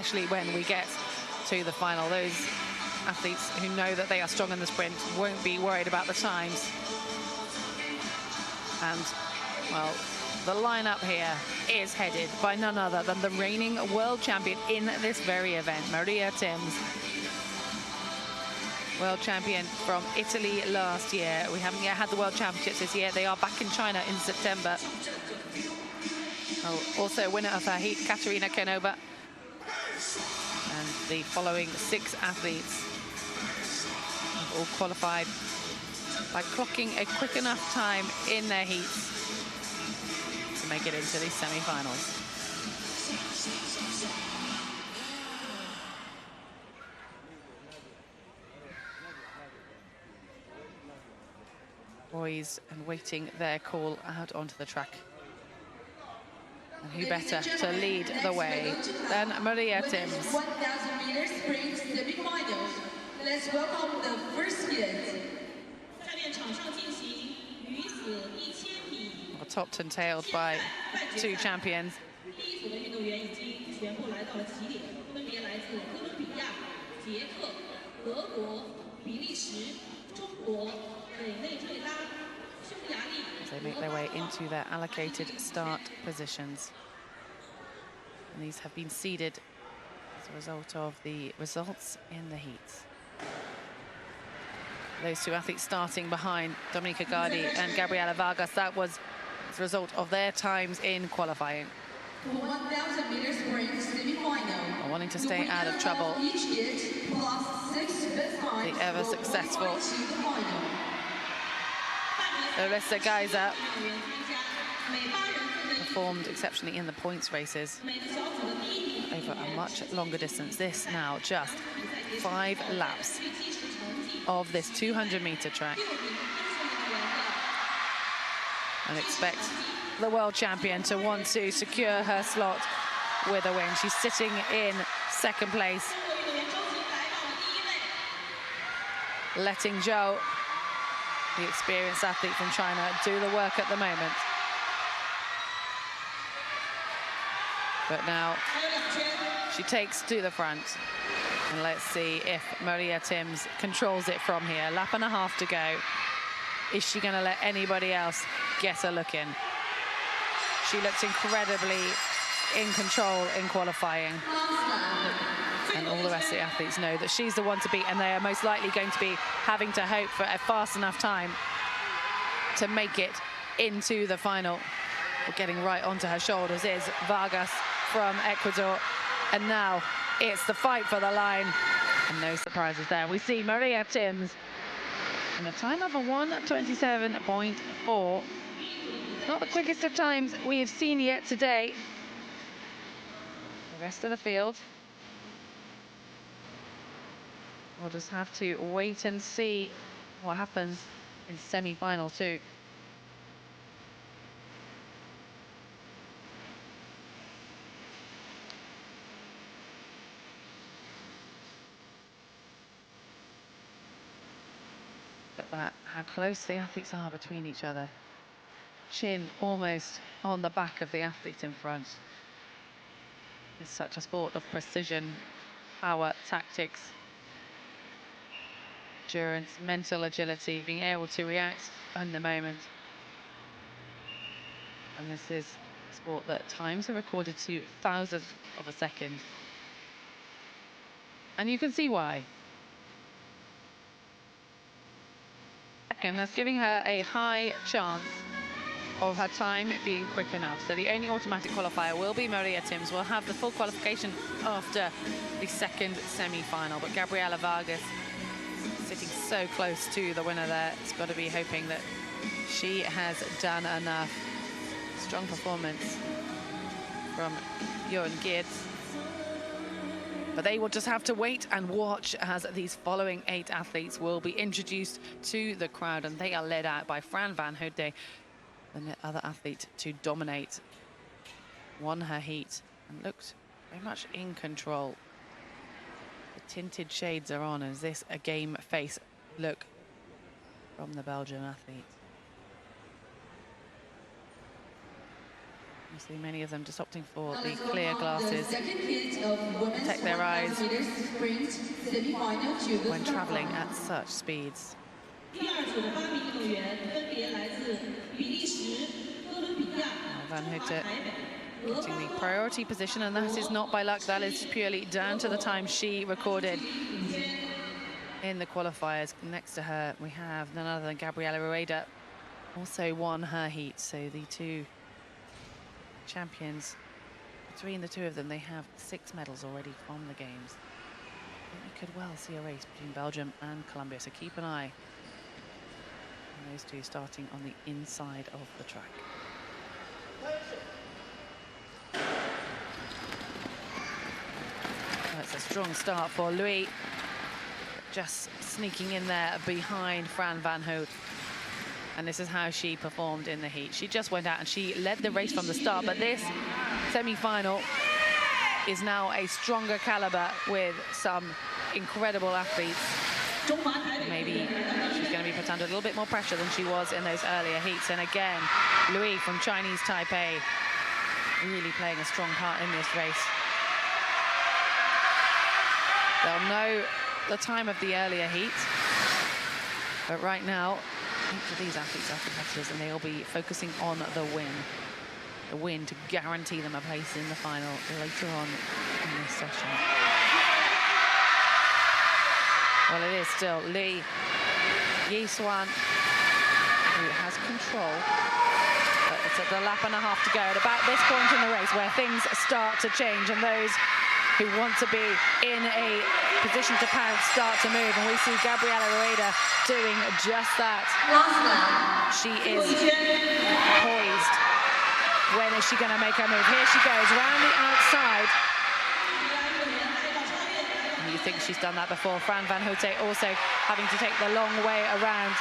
especially when we get to the final. Those athletes who know that they are strong in the sprint won't be worried about the times. And, well, the lineup here is headed by none other than the reigning world champion in this very event, Maria Tims. World champion from Italy last year. We haven't yet had the World Championships this year. They are back in China in September. Oh, also winner of her heat, Katerina KAINOVA. And the following 6 athletes have all qualified by clocking a quick enough time in their heats to make it into the semi-finals. Boys and waiting their call out onto the track. And who better to lead the way than Maria Tims? 1,000 meters sprint semi-finals. Let's welcome the first kid. Well, topped and tailed by 2 champions. As they make their way into their allocated start positions. And these have been seeded as a result of the results in the heats. Those 2 athletes starting behind Dominika GARDI and Gabriela VARGAS, that was as a result of their times in qualifying. 1,000 meters sprint semi-final. Wanting to stay out of trouble. The ever successful Larissa GAISER performed exceptionally in the points races over a much longer distance. This now just 5 laps of this 200-meter track. And expect the world champion to want to secure her slot with a win. She's sitting in 2nd place, letting ZHOU, the experienced athlete from China, do the work at the moment. But now she takes to the front. And let's see if Maria Tims controls it from here. Lap and a half to go. Is she going to let anybody else get a look in? She looks incredibly in control in qualifying. And all the rest of the athletes know that she's the one to beat, and they are most likely going to be having to hope for a fast enough time to make it into the final. But getting right onto her shoulders is Vargas from Ecuador. And now it's the fight for the line. And no surprises there. We see Maria Tims in a time of a 1:27.4. Not the quickest of times we have seen yet today. The rest of the field, we'll just have to wait and see what happens in semi-final 2. Look at that, how close the athletes are between each other. Chin almost on the back of the athlete in front. It's such a sport of precision, power, tactics, endurance, mental agility, being able to react in the moment. And this is a sport that times are recorded to thousandths of a second. And you can see why. And that's giving her a high chance of her time being quick enough. So the only automatic qualifier will be Maria Tims. We'll have the full qualification after the 2nd semi-final. But Gabriela VARGAS sitting so close to the winner there. It's got to be hoping that she has done enough. Strong performance from Jorun GEERTS. But they will just have to wait and watch as these following 8 athletes will be introduced to the crowd. And they are led out by Fran van Houte, the other athlete to dominate. Won her heat and looked very much in control. The tinted shades are on. Is this a game face look from the Belgian athlete? Obviously, many of them just opting for the clear glasses to protect their eyes when traveling at such speeds. Van Houte getting the priority position, and that is not by luck. That is purely down to the time she recorded in the qualifiers. Next to her, we have none other than Gabriela RUEDA, also won her heat. So the two champions, between the two of them, they have 6 medals already from the games. We could well see a race between Belgium and Colombia, so keep an eye on those two starting on the inside of the track. That's a strong start for Louis, just sneaking in there behind Fran Van Houte. And this is how she performed in the heat. She just went out and she led the race from the start, but this semi-final is now a stronger caliber with some incredible athletes. Maybe she's going to be put under a little bit more pressure than she was in those earlier heats. And again, Louis from Chinese Taipei really playing a strong part in this race. They'll know the time of the earlier heat, but right now, each of these athletes are competitors and they'll be focusing on the win to guarantee them a place in the final later on in this session. Well, it is still Li Yishuan who has control. But it's at the lap and a half to go at about this point in the race where things start to change and those who want to be in a position to pounce start to move, and we see Gabriela RUEDA doing just that. She is poised. When is she going to make her move? Here she goes, round the outside. And you think she's done that before. Fran Van Houte also having to take the long way around.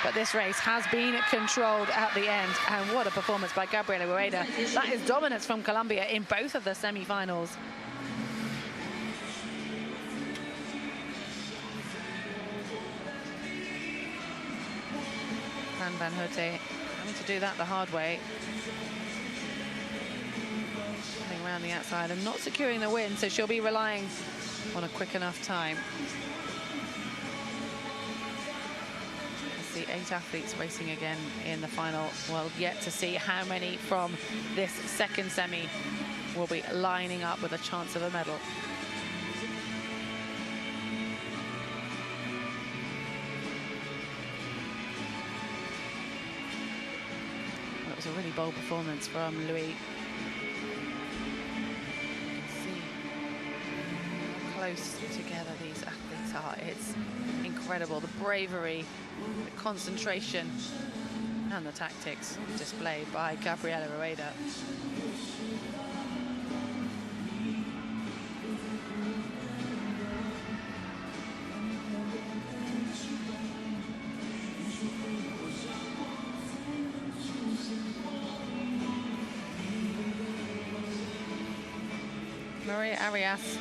But this race has been controlled at the end. And what a performance by Gabriela RUEDA. That is dominance from Colombia in both of the semi-finals. Fran Van Houte having to do that the hard way. Coming around the outside and not securing the win, so she'll be relying on a quick enough time. We'll see 8 athletes racing again in the final. Well, yet to see how many from this second semi will be lining up with a chance of a medal. It was a really bold performance from Louis. You can see how close together these athletes are. It's incredible, the bravery, the concentration, and the tactics displayed by Gabriela RUEDA. Maria Arias